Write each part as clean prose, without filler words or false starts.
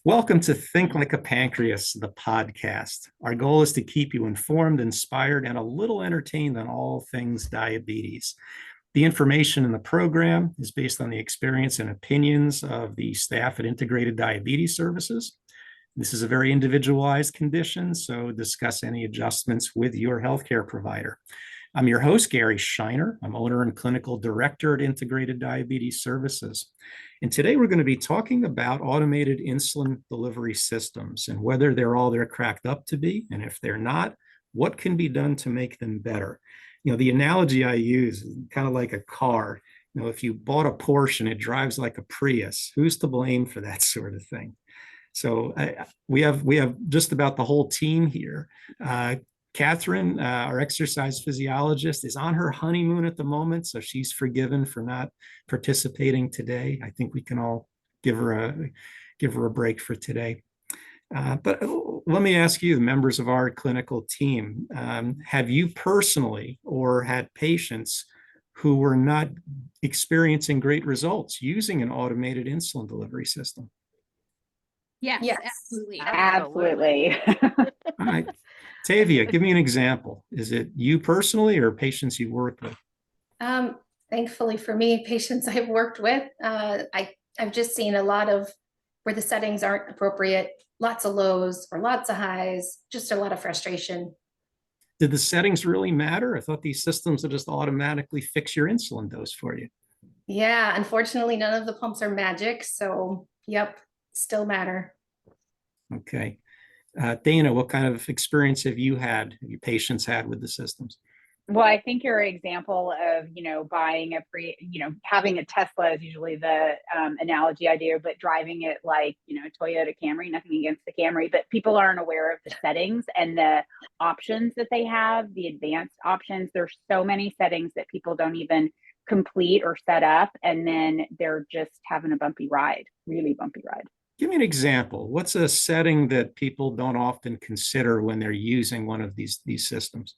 Welcome to Think Like a Pancreas, the podcast. Our goal is to keep you informed, inspired, and a little entertained on all things diabetes. The information in the program is based on the experience and opinions of the staff at Integrated Diabetes Services. This is a very individualized condition, so discuss any adjustments with your healthcare provider. I'm your host, Gary Shiner. I'm owner and clinical director at Integrated Diabetes Services. And today we're going to be talking about automated insulin delivery systems and whether they're cracked up to be. And if they're not, what can be done to make them better? The analogy I use is kind of like a car. If you bought a Porsche and it drives like a Prius, who's to blame for that sort of thing? So we have just about the whole team here. Catherine, our exercise physiologist, is on her honeymoon at the moment, so she's forgiven for not participating today. I think we can all give her a break for today. But let me ask you, the members of our clinical team, have you personally or had patients who were not experiencing great results using an automated insulin delivery system? Yes. Absolutely. All right. Tavia, give me an example. Is it you personally or patients you work with? Thankfully for me, patients I've worked with, I've just seen a lot of where the settings aren't appropriate, lots of lows or lots of highs, just a lot of frustration. Did the settings really matter? I thought these systems would just automatically fix your insulin dose for you. Yeah, unfortunately, none of the pumps are magic. So, yep, still matter. Okay. Dana, what kind of experience have your patients had with the systems? Well, I think your example of, buying having a Tesla is usually the analogy I do, but driving it like, Toyota Camry, nothing against the Camry, but people aren't aware of the settings and the options that they have, the advanced options. There's so many settings that people don't even complete or set up. And then they're just having a bumpy ride, really bumpy ride. Give me an example. What's a setting that people don't often consider when they're using one of these systems?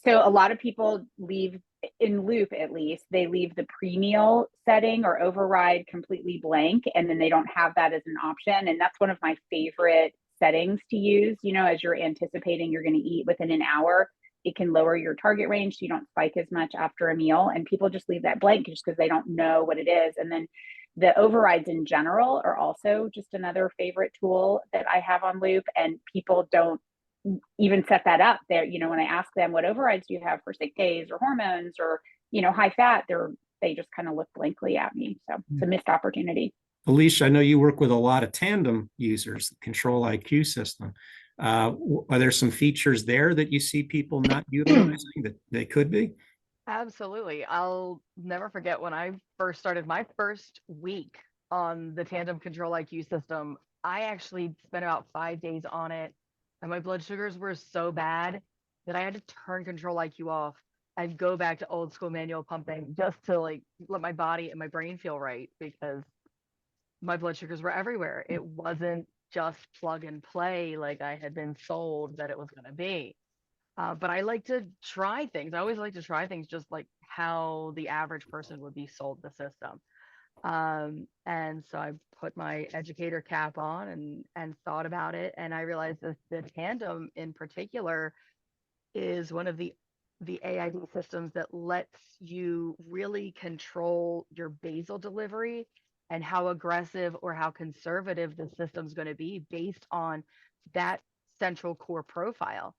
So a lot of people leave, in Loop at least, they leave the pre-meal setting or override completely blank, and then they don't have that as an option. And that's one of my favorite settings to use. As you're anticipating you're going to eat within an hour, it can lower your target range so you don't spike as much after a meal. And people just leave that blank just because they don't know what it is. And then the overrides in general are also just another favorite tool that I have on Loop, and people don't even set that up there. When I ask them what overrides do you have for sick days or hormones or, high fat, they just kind of look blankly at me. So it's a missed opportunity. Alicia, I know you work with a lot of Tandem users, the Control IQ system. Are there some features there that you see people not utilizing that they could be? Absolutely. I'll never forget when I first started my first week on the Tandem Control IQ system. I actually spent about 5 days on it, and my blood sugars were so bad that I had to turn Control IQ off and go back to old school manual pumping just to let my body and my brain feel right, because my blood sugars were everywhere. It wasn't just plug and play like I had been sold that it was going to be. But I like to try things. I always like to try things just like how the average person would be sold the system. And so I put my educator cap on and thought about it. And I realized that the Tandem in particular is one of the AID systems that lets you really control your basal delivery and how aggressive or how conservative the system's going to be based on that central core profile.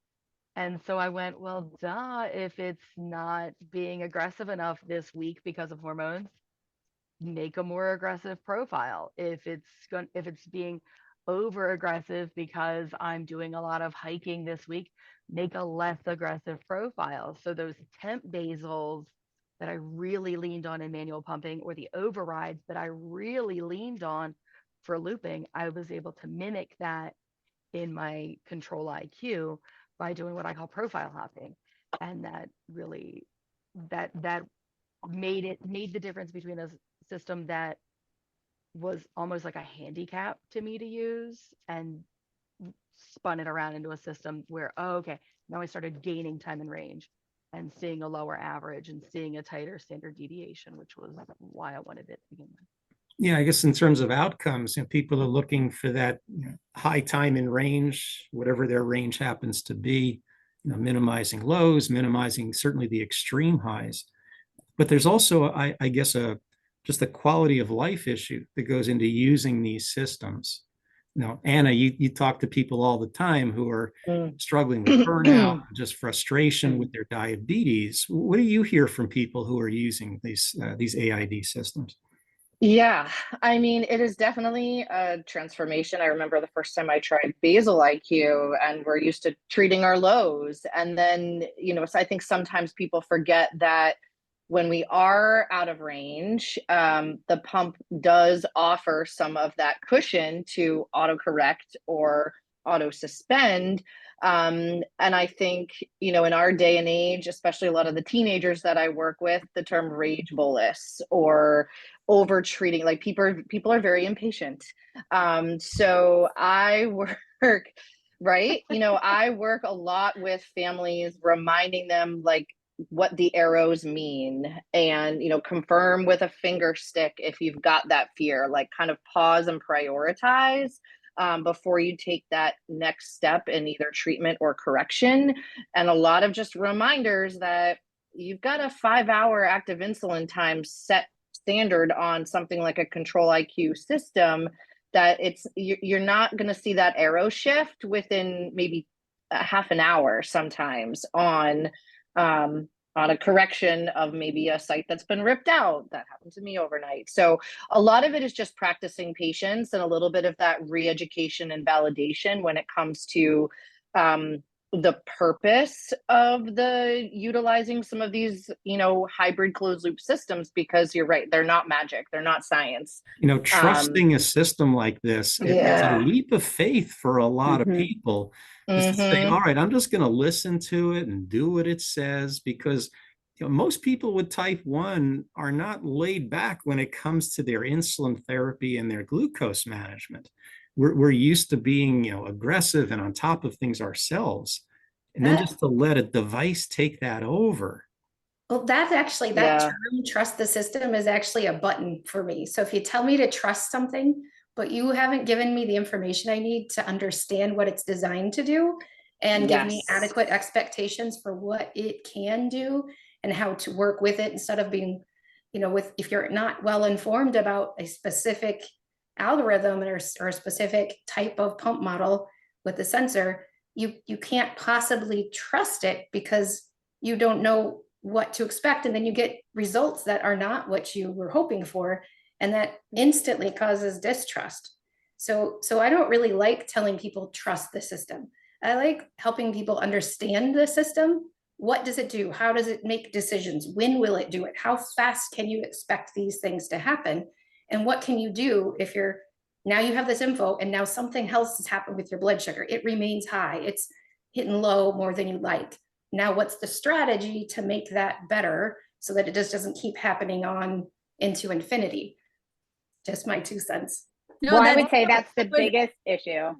And so I went, well, duh, if it's not being aggressive enough this week because of hormones, make a more aggressive profile. If it's being over aggressive because I'm doing a lot of hiking this week, make a less aggressive profile. So those temp basals that I really leaned on in manual pumping, or the overrides that I really leaned on for looping, I was able to mimic that in my Control IQ by doing what I call profile hopping. And that really that made the difference between a system that was almost like a handicap to me to use, and spun it around into a system where, oh, okay, now I started gaining time and range and seeing a lower average and seeing a tighter standard deviation, which was why I wanted it to begin with. Yeah, I guess in terms of outcomes, people are looking for that high time in range, whatever their range happens to be, minimizing lows, minimizing certainly the extreme highs. But there's also, I guess, just a quality of life issue that goes into using these systems. Anna, you talk to people all the time who are struggling with burnout, just frustration with their diabetes. What do you hear from people who are using these AID systems? Yeah, I mean, it is definitely a transformation. I remember the first time I tried basal IQ, and we're used to treating our lows. And then, so I think sometimes people forget that when we are out of range, the pump does offer some of that cushion to autocorrect or auto suspend. And I think, in our day and age, especially a lot of the teenagers that I work with, the term rage bolus or over treating, like people are very impatient. So I work, right? I work a lot with families, reminding them like what the arrows mean, and confirm with a finger stick if you've got that fear, like kind of pause and prioritize before you take that next step in either treatment or correction. And a lot of just reminders that you've got a 5-hour active insulin time set standard on something like a Control IQ system, that you're not going to see that arrow shift within maybe a half an hour sometimes on a correction of maybe a site that's been ripped out. That happened to me overnight. So a lot of it is just practicing patience and a little bit of that re-education and validation when it comes to the purpose of the utilizing some of these, hybrid closed loop systems, because you're right, they're not magic, they're not science. Trusting a system like this, it's a leap of faith for a lot of people. Just to say, all right, I'm just going to listen to it and do what it says, because most people with type 1 are not laid back when it comes to their insulin therapy and their glucose management. We're used to being aggressive and on top of things ourselves, and then just to let a device take that over. Well, that term, trust the system, is actually a button for me. So if you tell me to trust something, but you haven't given me the information I need to understand what it's designed to do and give me adequate expectations for what it can do and how to work with it, instead of being, if you're not well informed about a specific algorithm or a specific type of pump model with the sensor, you can't possibly trust it because you don't know what to expect, and then you get results that are not what you were hoping for, and that instantly causes distrust. So I don't really like telling people trust the system. I like helping people understand the system. What does it do? How does it make decisions? When will it do it? How fast can you expect these things to happen? And what can you do if now you have this info and now something else has happened with your blood sugar? It remains high. It's hitting low more than you'd like. Now, what's the strategy to make that better so that it just doesn't keep happening on into infinity? Just my 2 cents. No, well, I would say that's the biggest issue,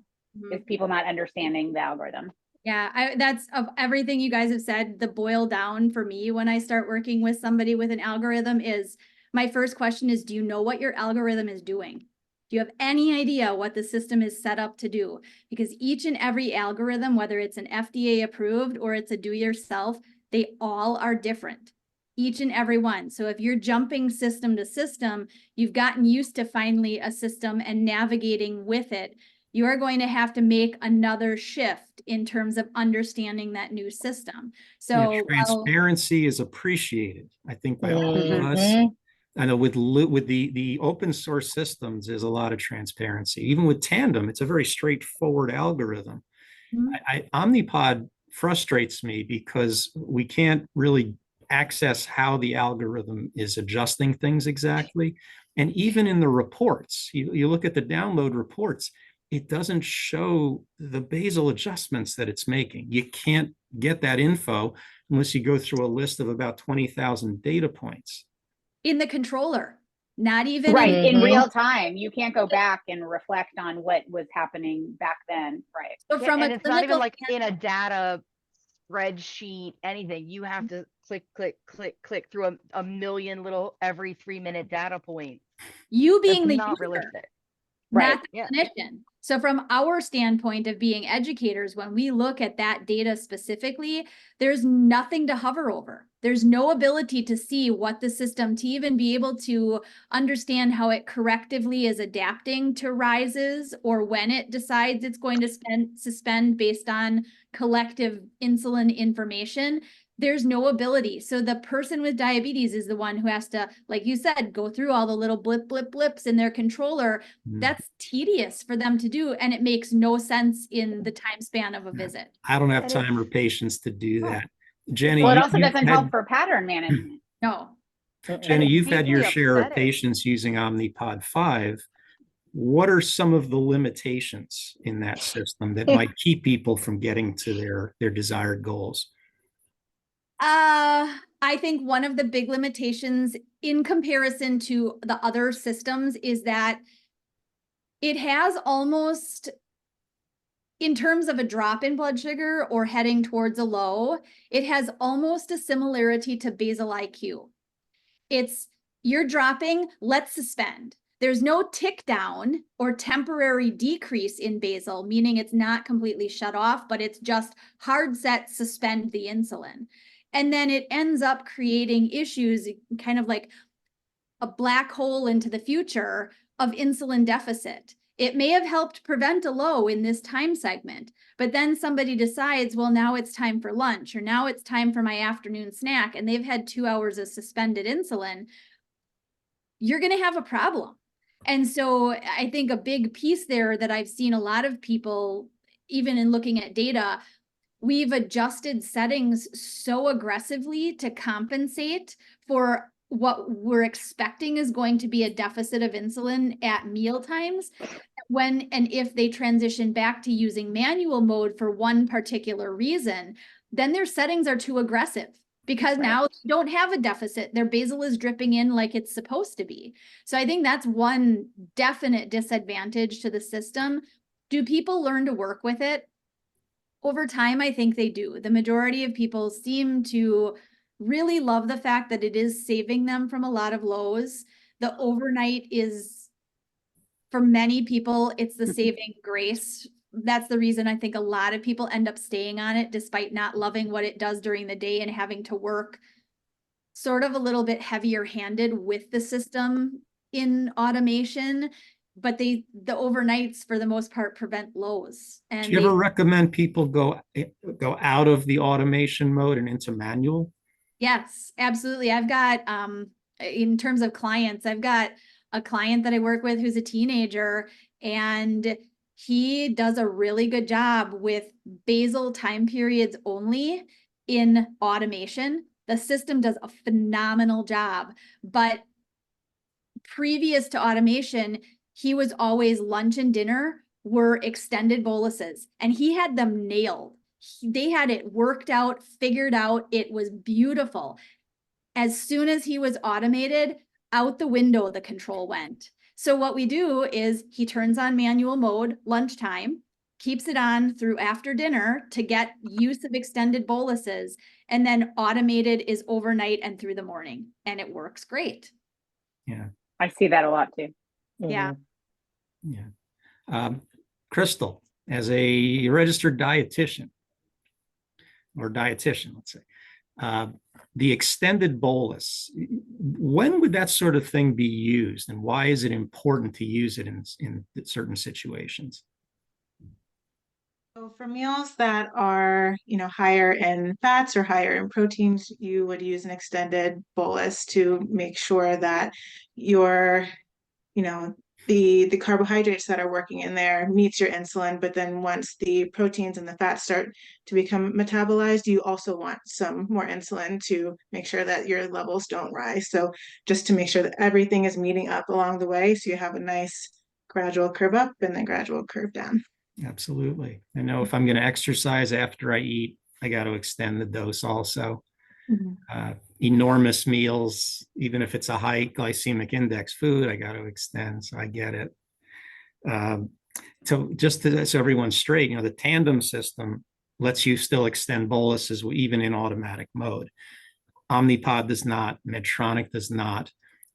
is people not understanding the algorithm. Yeah, that's, of everything you guys have said, the boil down for me when I start working with somebody with an algorithm is, my first question is, do you know what your algorithm is doing? Do you have any idea what the system is set up to do? Because each and every algorithm, whether it's an FDA approved or it's a do yourself, they all are different, each and every one. So if you're jumping system to system, you've gotten used to finally a system and navigating with it. You are going to have to make another shift in terms of understanding that new system. So transparency is appreciated, I think, by all of us. I know with the open source systems, there's a lot of transparency. Even with Tandem, it's a very straightforward algorithm. Omnipod frustrates me because we can't really access how the algorithm is adjusting things exactly. And even in the reports, you look at the download reports, it doesn't show the basal adjustments that it's making. You can't get that info unless you go through a list of about 20,000 data points. In the controller, not even in real time. You can't go back and reflect on what was happening back then. Right. So and it's not even like in a data spreadsheet, anything. You have to click through a million little every 3-minute data points. You That's being the not user, realistic. Right. not the Yeah. clinician. So from our standpoint of being educators, when we look at that data specifically, there's nothing to hover over. There's no ability to see what the system, to even be able to understand how it correctively is adapting to rises, or when it decides it's going to suspend based on collective insulin information. There's no ability. So the person with diabetes is the one who has to, like you said, go through all the little blips in their controller. That's tedious for them to do, and it makes no sense in the time span of a visit. I don't have And time or patience to do Oh. that. Jenny, Well, it you- also you've doesn't had- help for pattern management. No. Jenny, it's you've had your deeply share of upsetting. patients using Omnipod 5. What are some of the limitations in that system that might keep people from getting to their desired goals? I think one of the big limitations in comparison to the other systems is that it has almost, in terms of a drop in blood sugar or heading towards a low, it has almost a similarity to basal IQ. It's, you're dropping, let's suspend. There's no tick down or temporary decrease in basal, meaning it's not completely shut off, but it's just hard set, suspend the insulin. And then it ends up creating issues, kind of like a black hole into the future of insulin deficit. It may have helped prevent a low in this time segment, but then somebody decides, well, now it's time for lunch, or now it's time for my afternoon snack, and they've had 2 hours of suspended insulin. You're going to have a problem. And so I think a big piece there that I've seen a lot of people, even in looking at data, we've adjusted settings so aggressively to compensate for what we're expecting is going to be a deficit of insulin at meal times. When and if they transition back to using manual mode for one particular reason, then their settings are too aggressive, because now they don't have a deficit. Their basal is dripping in like it's supposed to be. So I think that's one definite disadvantage to the system. Do people learn to work with it? Over time, I think they do. The majority of people seem to really love the fact that it is saving them from a lot of lows. The overnight is, for many people, it's the saving grace. That's the reason I think a lot of people end up staying on it despite not loving what it does during the day and having to work sort of a little bit heavier handed with the system in automation. But the overnights for the most part prevent lows. And Do you ever recommend people go out of the automation mode and into manual? Yes, absolutely. I've got, in terms of clients, I've got a client that I work with who's a teenager, and he does a really good job with basal time periods only in automation. The system does a phenomenal job, but previous to automation, he was always lunch and dinner were extended boluses, and he had them nailed. They had it worked out, figured out. It was beautiful. As soon as he was automated, out the window the control went. So what we do is he turns on manual mode lunchtime, keeps it on through after dinner to get use of extended boluses, and then automated is overnight and through the morning, and it works great. Yeah. I see that a lot too. Yeah. Yeah. Crystal, as a registered dietitian, let's say, the extended bolus, when would that sort of thing be used, and why is it important to use it in certain situations? So for meals that are, higher in fats or higher in proteins, you would use an extended bolus to make sure that your, the carbohydrates that are working in there meets your insulin. But then once the proteins and the fats start to become metabolized, you also want some more insulin to make sure that your levels don't rise. So just to make sure that everything is meeting up along the way, so you have a nice gradual curve up and then gradual curve down. Absolutely. I know if I'm going to exercise after I eat, I got to extend the dose also. Enormous meals, even if it's a high glycemic index food, I got to extend. So I get it. So everyone's straight, the tandem system lets you still extend boluses even in automatic mode. Omnipod does not, Medtronic does not.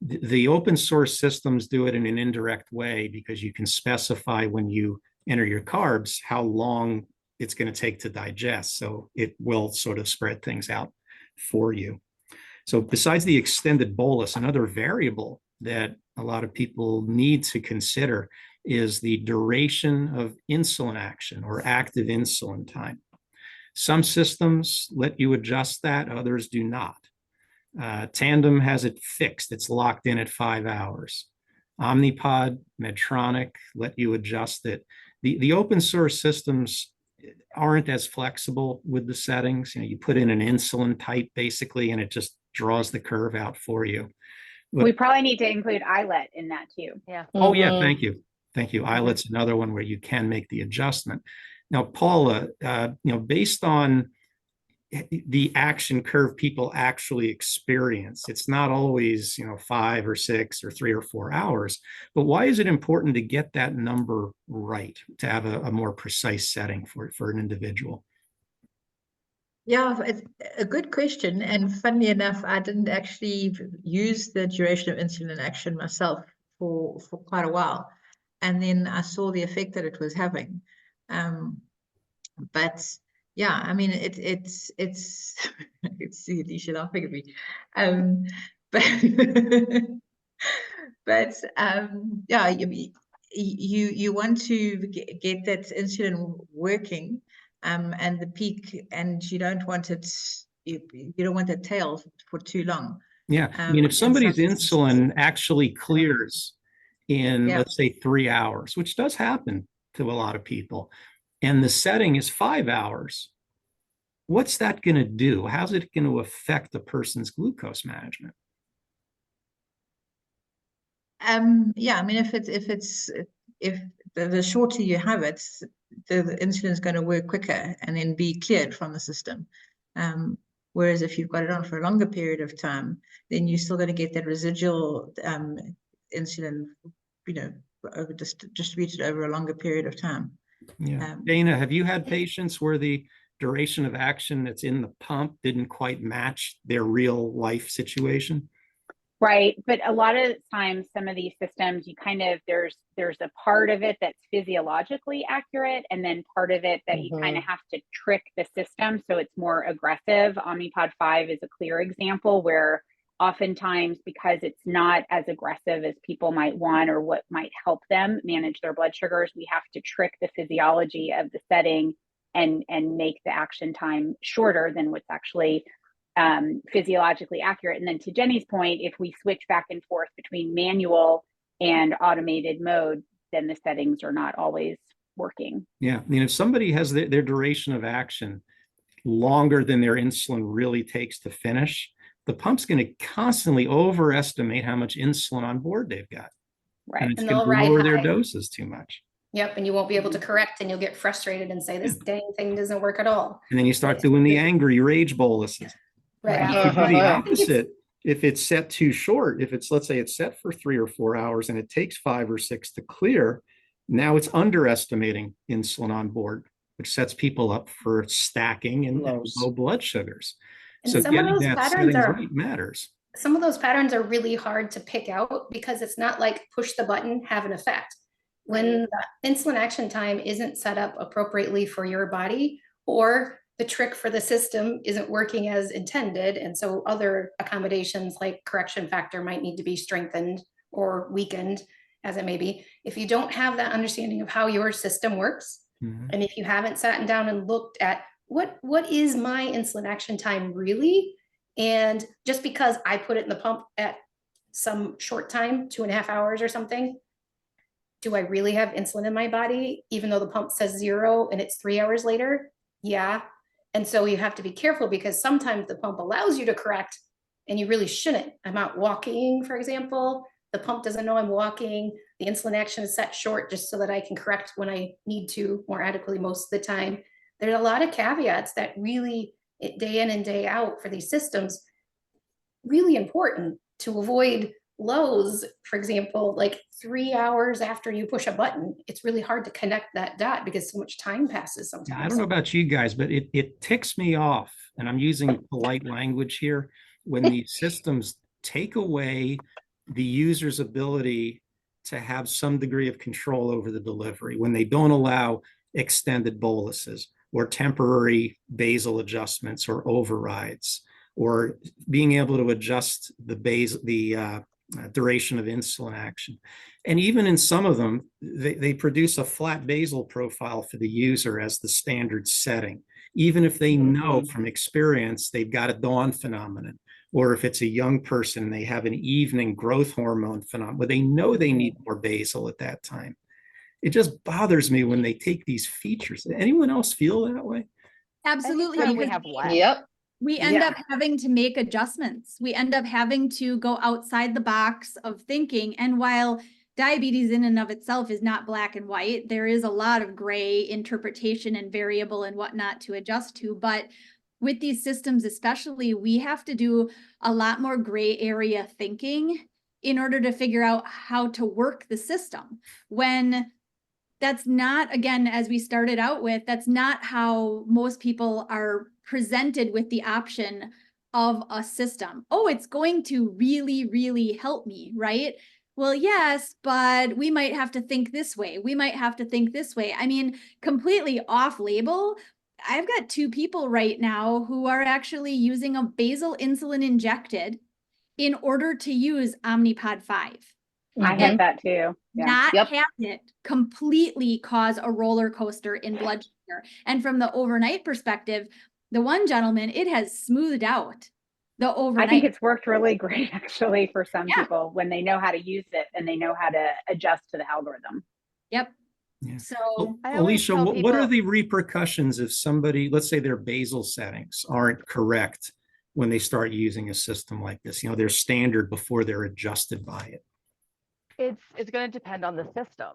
The open source systems do it in an indirect way because you can specify when you enter your carbs how long it's going to take to digest. So it will sort of spread things out for you. So besides the extended bolus, another variable that a lot of people need to consider is the duration of insulin action or active insulin time. Some systems let you adjust that, others do not. Tandem has it fixed. It's locked in at 5 hours. Omnipod, Medtronic let you adjust it. The open source systems aren't as flexible with the settings. You put in an insulin type basically, and it just draws the curve out for you. We probably need to include iLet in that too. Yeah. Oh yeah, thank you. Thank you. iLet's another one where you can make the adjustment. Now, Paula, based on the action curve people actually experience, it's not always 5 or 6 or 3 or 4 hours, but why is it important to get that number right, to have a more precise setting for an individual? Yeah, it's a good question. And funnily enough, I didn't actually use the duration of insulin action myself for quite a while. And then I saw the effect that it was having. But yeah, I mean, it's I can see Alicia laughing at me. But but yeah, you want to get that insulin working, and the peak, and you don't want it, you don't want the tail for too long. Yeah, I mean, if somebody's insulin actually clears in, let's say, 3 hours, which does happen to a lot of people, and the setting is 5 hours, what's that going to do? How's it going to affect a person's glucose management? Yeah, I mean, if the shorter you have it, the insulin is going to work quicker and then be cleared from the system. Whereas if you've got it on for a longer period of time, then you're still going to get that residual insulin, distributed over a longer period of time. Yeah. Dana, have you had patients where the duration of action that's in the pump didn't quite match their real life situation? Right. But a lot of times, some of these systems, you kind of, there's a part of it that's physiologically accurate, and then part of it that you kind of have to trick the system so it's more aggressive. Omnipod 5 is a clear example where oftentimes, because it's not as aggressive as people might want or what might help them manage their blood sugars, we have to trick the physiology of the setting and make the action time shorter than what's actually physiologically accurate. And then to Jenny's point, if we switch back and forth between manual and automated mode, then the settings are not always working. Yeah, I mean, if somebody has their duration of action longer than their insulin really takes to finish, the pump's going to constantly overestimate how much insulin on board they've got. Right. And it's And going to they'll lower ride their high. doses too much. Yep, and you won't be able to correct, and you'll get frustrated and say, this dang thing doesn't work at all. And then you start doing the angry rage boluses. Right. You do the opposite. If it's set too short, if it's, let's say it's set for 3 or 4 hours and it takes 5 or 6 to clear, now it's underestimating insulin on board, which sets people up for stacking and low blood sugars. And So some of getting those that patterns setting are right matters. some of those patterns are really hard to pick out because it's not like push the button, have an effect. When the insulin action time isn't set up appropriately for your body, or the trick for the system isn't working as intended, and so other accommodations like correction factor might need to be strengthened or weakened, as it may be. If you don't have that understanding of how your system works, and if you haven't sat down and looked at what is my insulin action time really, and just because I put it in the pump at some short time, 2.5 hours or something, do I really have insulin in my body, even though the pump says 0 and it's 3 hours later? Yeah. And so you have to be careful because sometimes the pump allows you to correct and you really shouldn't. I'm out walking, for example. The pump doesn't know I'm walking. The insulin action is set short just so that I can correct when I need to more adequately most of the time. There's a lot of caveats that really, day in and day out for these systems, really important to avoid lows. For example, like 3 hours after you push a button, it's really hard to connect that dot because so much time passes sometimes. I don't know about you guys, but it ticks me off, and I'm using polite language here, when these systems take away the user's ability to have some degree of control over the delivery when they don't allow extended boluses or temporary basal adjustments or overrides, or being able to adjust the duration of insulin action. And even in some of them, they produce a flat basal profile for the user as the standard setting, even if they know from experience they've got a dawn phenomenon, or if it's a young person, they have an evening growth hormone phenomenon where they know they need more basal at that time. It just bothers me when they take these features. Anyone else feel that way? Absolutely. Anytime we because have less. Yep. we end Yeah. up having to make adjustments. We end up having to go outside the box of thinking. And while diabetes in and of itself is not black and white, there is a lot of gray interpretation and variable and whatnot to adjust to. But with these systems, especially, we have to do a lot more gray area thinking in order to figure out how to work the system. When that's not, again, as we started out with, that's not how most people are presented with the option of a system. Oh, it's going to really, really help me, right? Well, yes, but we might have to think this way. We might have to think this way. I mean, completely off label. I've got 2 people right now who are actually using a basal insulin injected in order to use Omnipod 5. I had that too. Yeah. Not Yep. have it completely cause a roller coaster in blood sugar. And from the overnight perspective, the one gentleman, it has smoothed out the overnight. I think it's worked really great actually for some Yeah. people when they know how to use it and they know how to adjust to the algorithm. Yep. Yeah. So Well, I always Alicia, tell what are people- the repercussions if somebody, let's say their basal settings aren't correct when they start using a system like this? You know, they're standard before they're adjusted by it. It's going to depend on the system,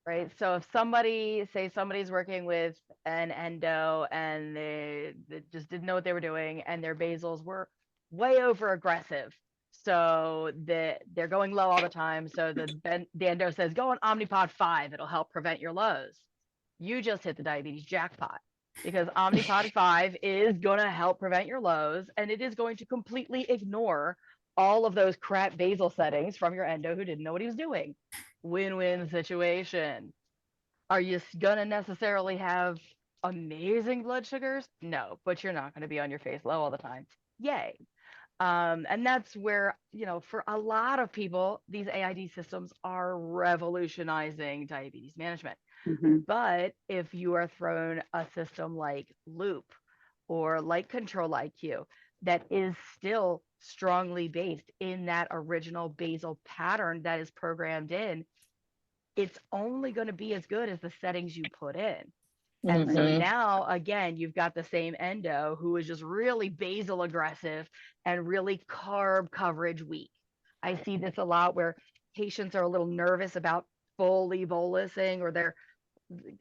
right? So if somebody's working with an endo and they just didn't know what they were doing and their basals were way over aggressive, so they're going low all the time, so the endo says go on Omnipod 5, it'll help prevent your lows. You just hit the diabetes jackpot, because Omnipod 5 is going to help prevent your lows, and it is going to completely ignore all of those crap basal settings from your endo who didn't know what he was doing. Win-win situation. Are you gonna necessarily have amazing blood sugars? No, but you're not gonna be on your face low all the time. Yay. And that's where, for a lot of people, these AID systems are revolutionizing diabetes management. Mhm. But if you are thrown a system like Loop or like Control IQ that is still strongly based in that original basal pattern that is programmed in, it's only going to be as good as the settings you put in. And so Mhm. now, again, you've got the same endo who is just really basal aggressive and really carb coverage weak. I see this a lot where patients are a little nervous about fully bolusing, or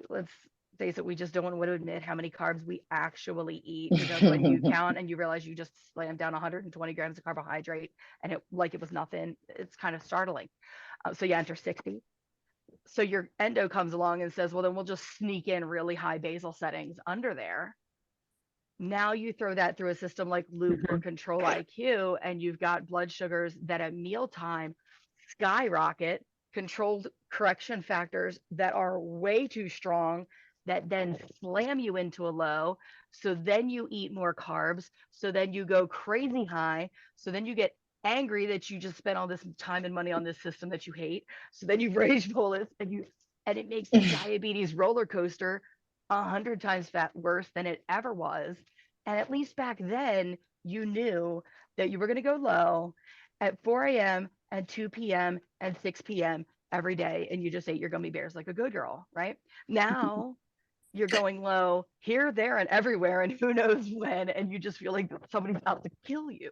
let's face it, we just don't want to admit how many carbs we actually eat, because when you count and you realize you just slammed down 120 grams of carbohydrate and it was nothing, it's kind of startling. So you enter 60. So your endo comes along and says, well, then we'll just sneak in really high basal settings under there. Now you throw that through a system like Loop or Control IQ, and you've got blood sugars that at mealtime skyrocket, controlled correction factors that are way too strong, that then slam you into a low. So then you eat more carbs. So then you go crazy high. So then you get angry that you just spent all this time and money on this system that you hate. So then you rage bolus, and it makes the diabetes roller coaster 100 times worse than it ever was. And at least back then, you knew that you were going to go low at 4 a.m. and 2 p.m. and 6 p.m. every day, and you just ate your gummy bears like a good girl, right? Now you're going low here, there, and everywhere, and who knows when, and you just feel like somebody's out to kill you.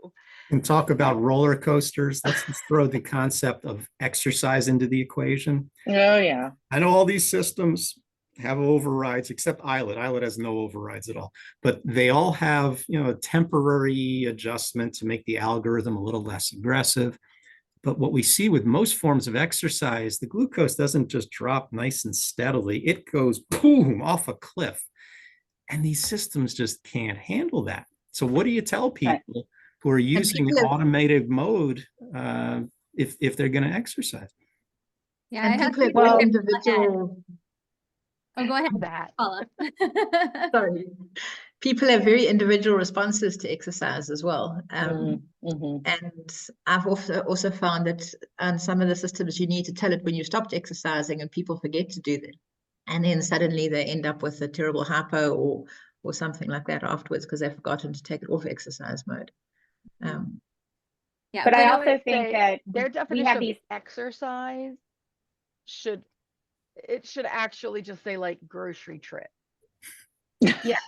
And talk about roller coasters. Let's just throw the concept of exercise into the equation. Oh yeah. I know all these systems have overrides, except iLet. iLet has no overrides at all, but they all have, a temporary adjustment to make the algorithm a little less aggressive. But what we see with most forms of exercise, the glucose doesn't just drop nice and steadily. It goes boom off a cliff. And these systems just can't handle that. So what do you tell people who are using people have- automated mode if they're going to exercise. Yeah, And I have people have people very ahead. individual, Oh, go ahead, That. Paula. sorry, people have very individual responses to exercise as well. Mm-hmm. And I've also found that on some of the systems, you need to tell it when you stopped exercising, and people forget to do that. And then suddenly they end up with a terrible hypo or something like that afterwards because they've forgotten to take it off exercise mode. Yeah, But I would also think say that their we definition have of these, exercise should actually just say like grocery trip. Yes.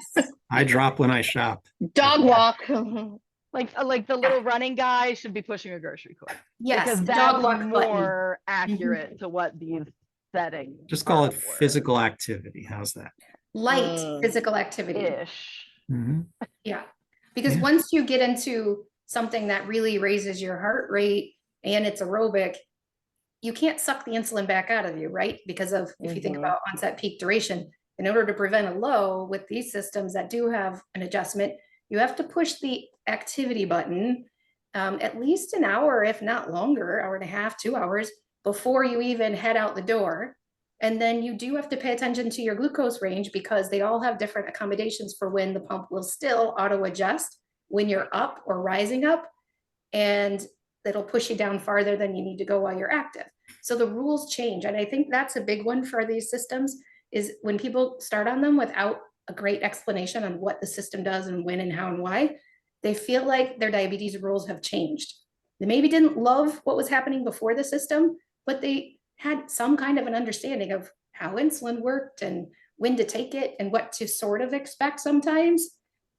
I drop when I shop. Dog walk. Like the little running guy should be pushing a grocery cart. Yes, Because the that's dog walk button. more accurate to what these settings Just call are it physical activity. How's that? Light Mm. physical activity. ish. Mhm. Yeah. Because Yeah. once you get into something that really raises your heart rate and it's aerobic, you can't suck the insulin back out of you, right? Because of, if you think Mhm. about onset peak duration, in order to prevent a low with these systems that do have an adjustment, you have to push the activity button at least an hour, if not longer, hour and a half, 2 hours before you even head out the door. And then you do have to pay attention to your glucose range because they all have different accommodations for when the pump will still auto adjust when you're up or rising up. And it'll push you down farther than you need to go while you're active. So the rules change. And I think that's a big one for these systems is when people start on them without a great explanation on what the system does and when and how and why, they feel like their diabetes rules have changed. They maybe didn't love what was happening before the system, but they had some kind of an understanding of how insulin worked and when to take it and what to sort of expect sometimes.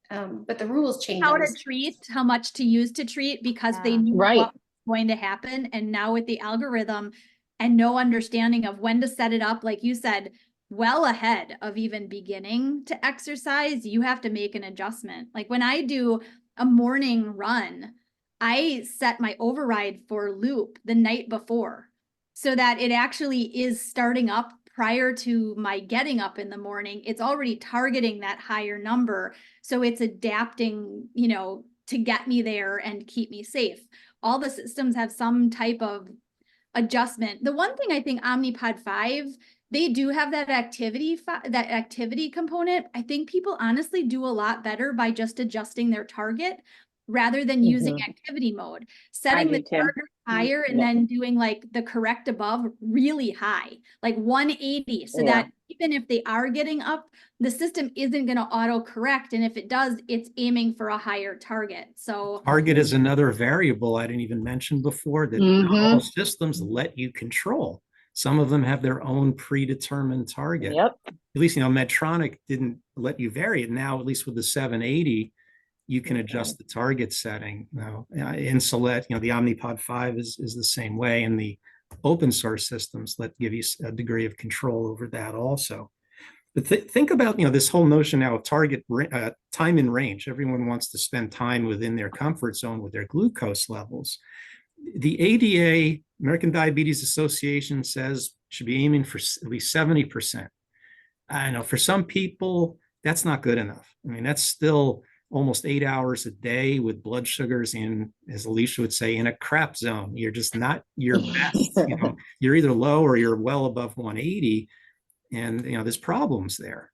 But the rules change. How to treat, how much to use to treat, because they Yeah. knew Right. what was going to happen. And now with the algorithm and no understanding of when to set it up, like you said, well ahead of even beginning to exercise, you have to make an adjustment. Like when I do a morning run, I set my override for loop the night before so that it actually is starting up prior to my getting up in the morning. It's already targeting that higher number. So it's adapting, to get me there and keep me safe. All the systems have some type of adjustment. The one thing I think Omnipod 5, they do have that activity component. I think people honestly do a lot better by just adjusting their target rather than using activity mode, setting the do too. target higher and then doing like the correct above really high, like 180, so that even if they are getting up, the system isn't going to auto correct. And if it does, it's aiming for a higher target. So Target is another variable I didn't even mention before that not all systems let you control. Some of them have their own predetermined target. Yep. At least, Medtronic didn't let you vary it. Now, at least with the 780, you can adjust the target setting. Now, Insulet, the Omnipod 5 is the same way, and the open source systems let give you a degree of control over that also. But think about this whole notion now of target time in range. Everyone wants to spend time within their comfort zone with their glucose levels. The ADA, American Diabetes Association, says should be aiming for at least 70%. I know for some people that's not good enough. I mean, that's still almost 8 hours a day with blood sugars in, as Alicia would say, in a crap zone. You're just not your best. You're either low or you're well above 180. And there's problems there.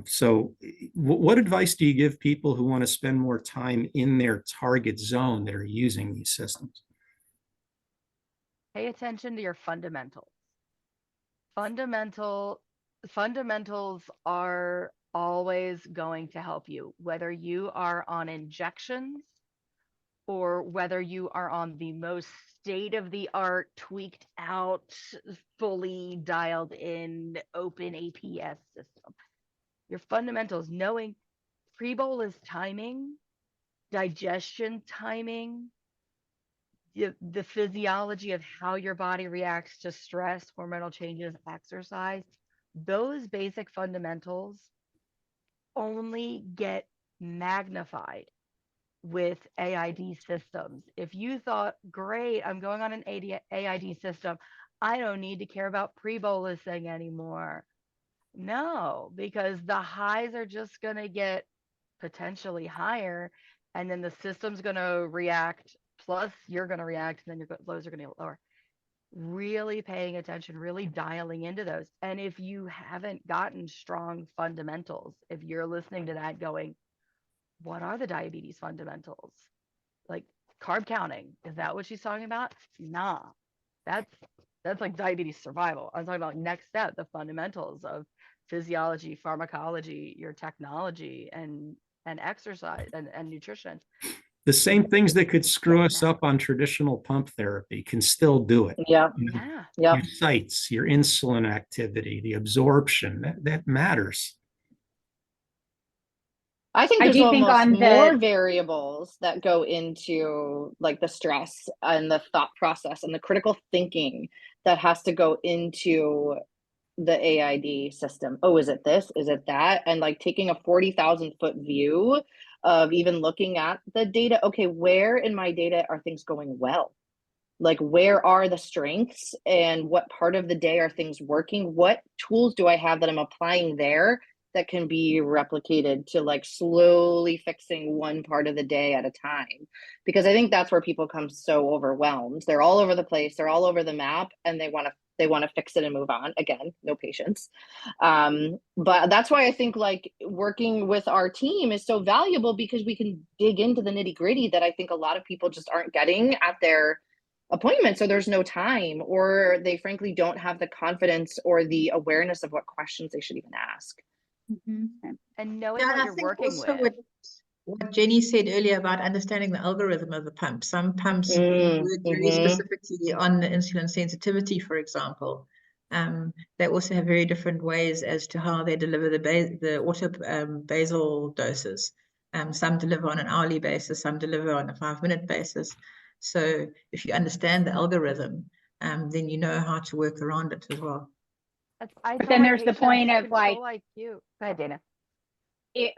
So what advice do you give people who want to spend more time in their target zone that are using these systems? Pay attention to your fundamentals. Fundamentals are always going to help you, whether you are on injections or whether you are on the most state-of-the-art, tweaked out, fully dialed in open APS system. Your fundamentals, knowing pre-bolus timing, digestion timing, the physiology of how your body reacts to stress, hormonal changes, exercise, those basic fundamentals only get magnified with AID systems. If you thought, great, I'm going on an AID system, I don't need to care about pre-bolusing anymore. No, because the highs are just going to get potentially higher, and then the system's going to react plus you're going to react, and then your lows are going to get lower. Really paying attention, really dialing into those. And if you haven't gotten strong fundamentals, if you're listening to that going, what are the diabetes fundamentals? Like carb counting, is that what she's talking about? Nah, that's like diabetes survival. I'm talking about next step, the fundamentals of physiology, pharmacology, your technology, and exercise and nutrition. The same things that could screw us up on traditional pump therapy can still do it. Yeah. Yeah. Yeah. Your sites, your insulin activity, the absorption, that matters. I think I there's do think almost on more the variables that go into like the stress and the thought process and the critical thinking that has to go into the AID system. Oh, is it this? Is it that? And like taking a 40,000 foot view of even looking at the data. Okay, where in my data are things going well? Like, where are the strengths and what part of the day are things working? What tools do I have that I'm applying there that can be replicated to like slowly fixing one part of the day at a time? Because I think that's where people come so overwhelmed. They're all over the place, they're all over the map, and they want to fix it and move on. Again, no patience. But that's why I think like working with our team is so valuable, because we can dig into the nitty gritty that I think a lot of people just aren't getting at their appointments, or there's no time, or they frankly don't have the confidence or the awareness of what questions they should even ask. And knowing Yeah, what and I you're think working also with. what Jenny said earlier about understanding the algorithm of the pump. Some pumps work very Mm-hmm. specifically on the insulin sensitivity, for example. They also have very different ways as to how they deliver the auto basal doses. Some deliver on an hourly basis, some deliver on a 5-minute basis. So if you understand the algorithm, then you know how to work around it as well. I But tell then my there's the patients, point of like, control IQ. Go ahead, Dana.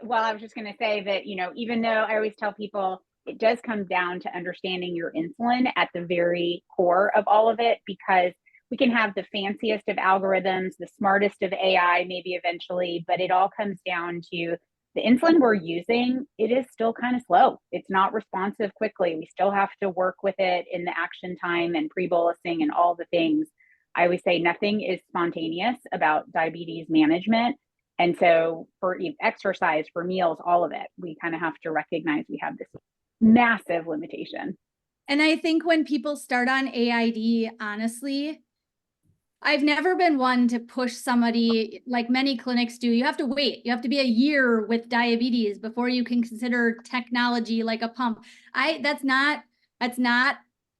well, I was just going to say that, even though I always tell people it does come down to understanding your insulin at the very core of all of it, because we can have the fanciest of algorithms, the smartest of AI, maybe eventually, but it all comes down to the insulin we're using. It is still kind of slow. It's not responsive quickly. We still have to work with it in the action time and pre-bolusing and all the things. I always say nothing is spontaneous about diabetes management. And so for exercise, for meals, all of it, we kind of have to recognize we have this massive limitation. And I think when people start on AID, honestly, I've never been one to push somebody like many clinics do. You have to wait. You have to be a year with diabetes before you can consider technology like a pump. That's not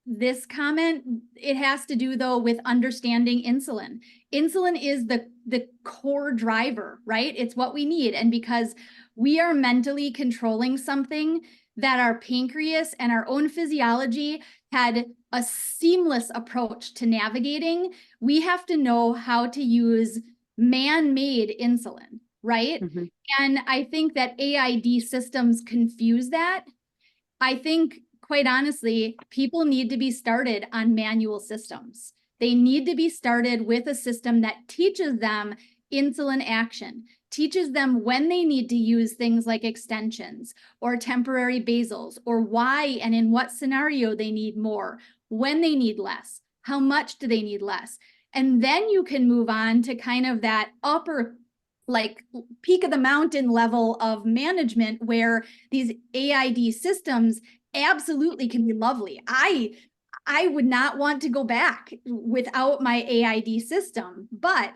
this comment. It has to do though with understanding insulin. Insulin is the core driver, right? It's what we need. And because we are mentally controlling something that our pancreas and our own physiology had a seamless approach to navigating, we have to know how to use man-made insulin, right? Mm-hmm. And I think that AID systems confuse that. I think, quite honestly, people need to be started on manual systems. They need to be started with a system that teaches them insulin action, teaches them when they need to use things like extensions or temporary basals, or why and in what scenario they need more, when they need less, how much do they need less. And then you can move on to kind of that upper, like peak of the mountain level of management, where these AID systems absolutely can be lovely. I would not want to go back without my AID system, but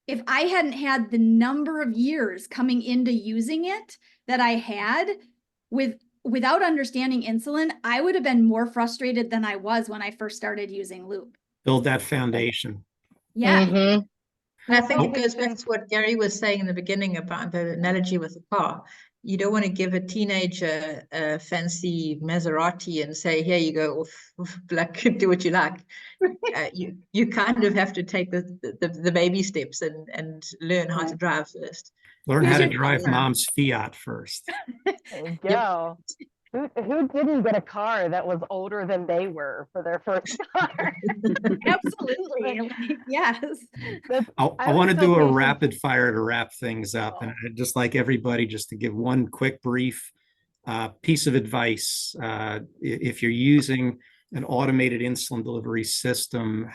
if I hadn't had the number of years coming into using it that I had without understanding insulin, I would have been more frustrated than I was when I first started using Loop. Build that foundation. Yeah. Mm-hmm. And I think it goes back to what Gary was saying in the beginning about the analogy with the car. You don't want to give a teenager a fancy Maserati and say, here you go, like, do what you like. You kind of have to take the baby steps and learn how to drive first. Learn how to drive mom's Fiat first. There you go. Who didn't get a car that was older than they were for their first car? Absolutely. Yes. I want to do a rapid fire to wrap things up. And I'd just like everybody just to give one quick brief Piece of advice, if you're using an automated insulin delivery system,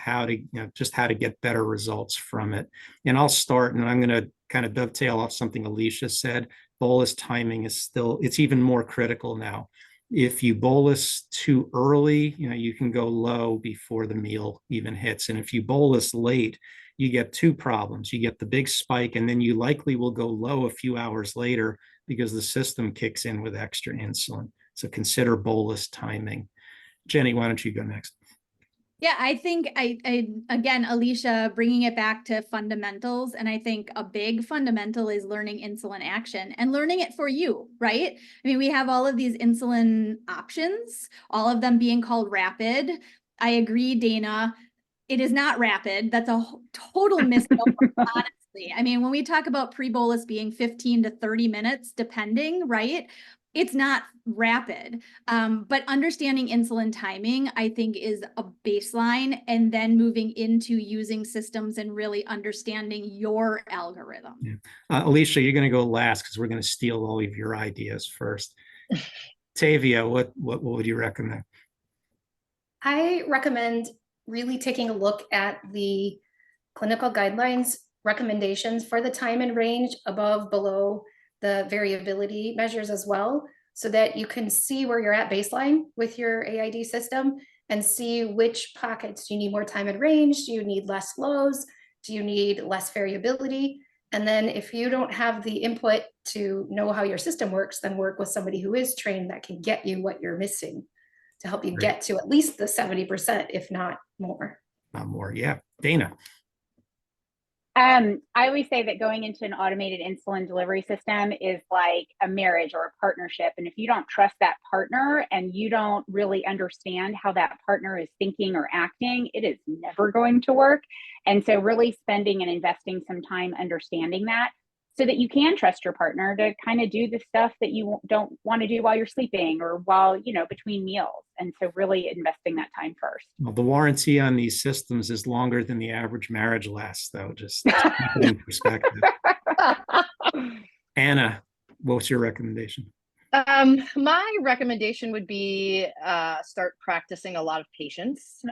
just how to get better results from it. And I'll start, and I'm going to kind of dovetail off something Alicia said. Bolus timing it's even more critical now. If you bolus too early, you can go low before the meal even hits. And if you bolus late, you get two problems. You get the big spike, and then you likely will go low a few hours later because the system kicks in with extra insulin. So consider bolus timing. Jenny, why don't you go next? Yeah, I think again, Alicia, bringing it back to fundamentals. And I think a big fundamental is learning insulin action and learning it for you, right? I mean, we have all of these insulin options, all of them being called rapid. I agree, Dana. It is not rapid. That's a total misnomer, honestly. I mean, when we talk about pre-bolus being 15 to 30 minutes, depending, right? It's not rapid, but understanding insulin timing, I think, is a baseline, and then moving into using systems and really understanding your algorithm. Yeah. Alicia, you're going to go last because we're going to steal all of your ideas first. Tavia, what would you recommend? I recommend really taking a look at the clinical guidelines recommendations for the time and range above, below, the variability measures as well, so that you can see where you're at baseline with your AID system and see which pockets do you need more time and range, do you need less lows, do you need less variability. And then if you don't have the input to know how your system works, then work with somebody who is trained that can get you what you're missing to help you get to at least the 70%, if not more. Not more, yeah. Dana. I always say that going into an automated insulin delivery system is like a marriage or a partnership. And if you don't trust that partner and you don't really understand how that partner is thinking or acting, it is never going to work. And so really spending and investing some time understanding that, so that you can trust your partner to kind of do the stuff that you don't want to do while you're sleeping or while, between meals. And so really investing that time first. Well, the warranty on these systems is longer than the average marriage lasts, though, just to keep it in perspective. Anna, what's your recommendation? My recommendation would be start practicing a lot of patience,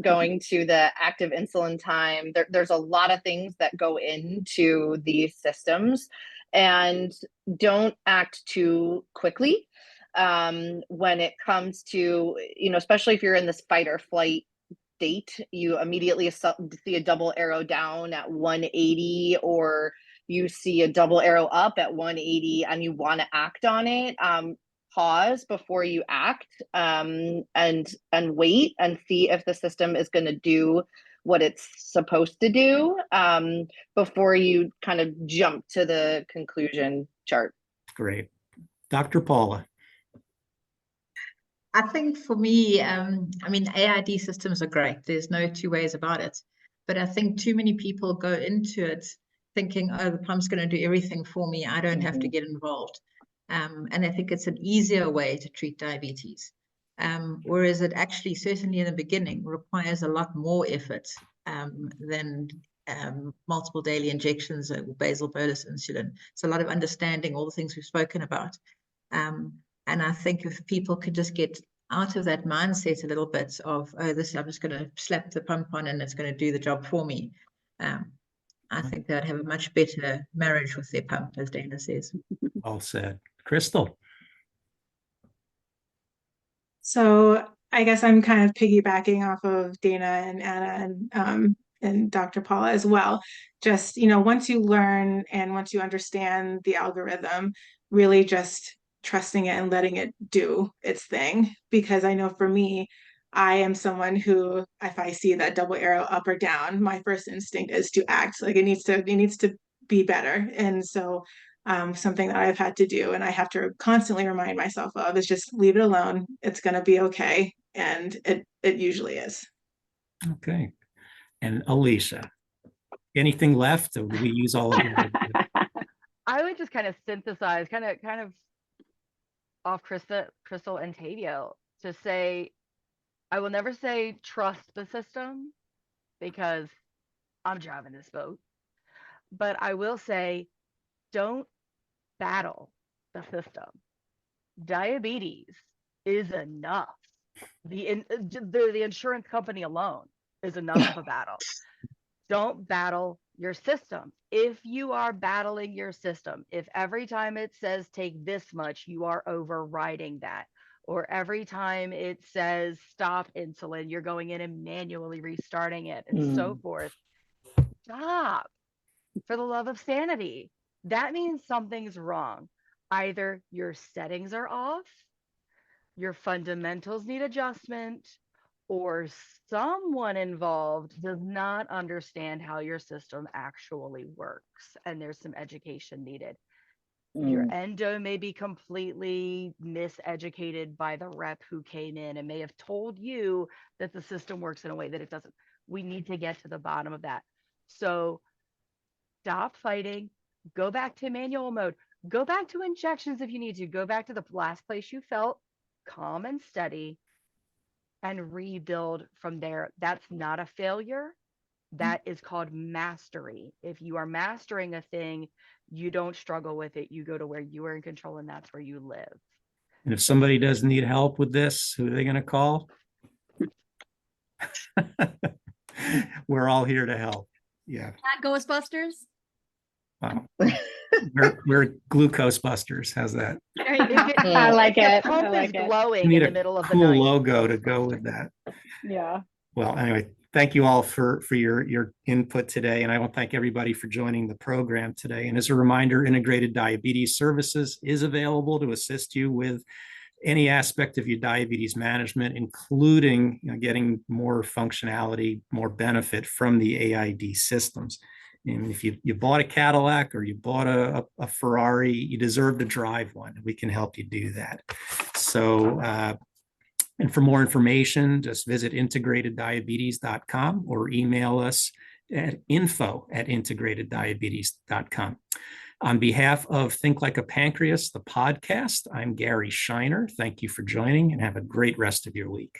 going to the active insulin time. There's a lot of things that go into these systems, and don't act too quickly when it comes to, especially if you're in this fight or flight state, you immediately see a double arrow down at 180, or you see a double arrow up at 180 and you want to act on it. Pause before you act, and wait and see if the system is going to do what it's supposed to do, before you kind of jump to the conclusion chart. Great. Dr. Paula. I think for me, AID systems are great. There's no two ways about it. But I think too many people go into it thinking, oh, the pump's going to do everything for me. I don't have to get involved. And I think it's an easier way to treat diabetes. Whereas it actually, certainly in the beginning, requires a lot more effort than multiple daily injections or basal bolus insulin. It's a lot of understanding all the things we've spoken about. And I think if people could just get out of that mindset a little bit of, oh, I'm just going to slap the pump on and it's going to do the job for me. I think they'd have a much better marriage with their pump, as Dana says. Well said. Crystal. So I guess I'm kind of piggybacking off of Dana and Anna and Dr. Paula as well. Just, once you learn and once you understand the algorithm, really just trusting it and letting it do its thing. Because I know for me, I am someone who, if I see that double arrow up or down, my first instinct is to act. Like it needs to be better. And so something that I've had to do and I have to constantly remind myself of is just leave it alone. It's going to be okay. And it usually is. Okay. And Alicia, anything left, or do we use all of it? I would just kind of synthesize, kind of off Crystal and Tavia, to say, I will never say trust the system because I'm driving this boat, but I will say don't battle the system. diabetes is enough. The insurance company alone is enough of a battle. Don't battle your system. If you are battling your system, if every time it says take this much, you are overriding that, or every time it says stop insulin, you're going in and manually restarting it, and so forth, stop. For the love of sanity. That means something's wrong. Either your settings are off, your fundamentals need adjustment, or someone involved does not understand how your system actually works, and there's some education needed. Your endo may be completely miseducated by the rep who came in and may have told you that the system works in a way that it doesn't. We need to get to the bottom of that. So stop fighting, go back to manual mode, go back to injections if you need to, go back to the last place you felt calm and steady, and rebuild from there. That's not a failure. That is called mastery. If you are mastering a thing, you don't struggle with it. You go to where you are in control, and that's where you live. And if somebody does need help with this, who are they going to call? We're all here to help. Yeah. At Ghostbusters. Wow. We're glucose busters. How's that? There you go. I like If your it. pump I like is it. glowing We need in the a middle of the cool night. logo to go with that. Yeah. Well, anyway, thank you all for your input today. And I want to thank everybody for joining the program today. And as a reminder, Integrated Diabetes Services is available to assist you with any aspect of your diabetes management, including getting more functionality, more benefit from the AID systems. And if you bought a Cadillac or you bought a Ferrari, you deserve to drive one. We can help you do that. So, and for more information, just visit integrateddiabetes.com or email us at info@integrateddiabetes.com. On behalf of Think Like a Pancreas, the podcast, I'm Gary Shiner. Thank you for joining and have a great rest of your week.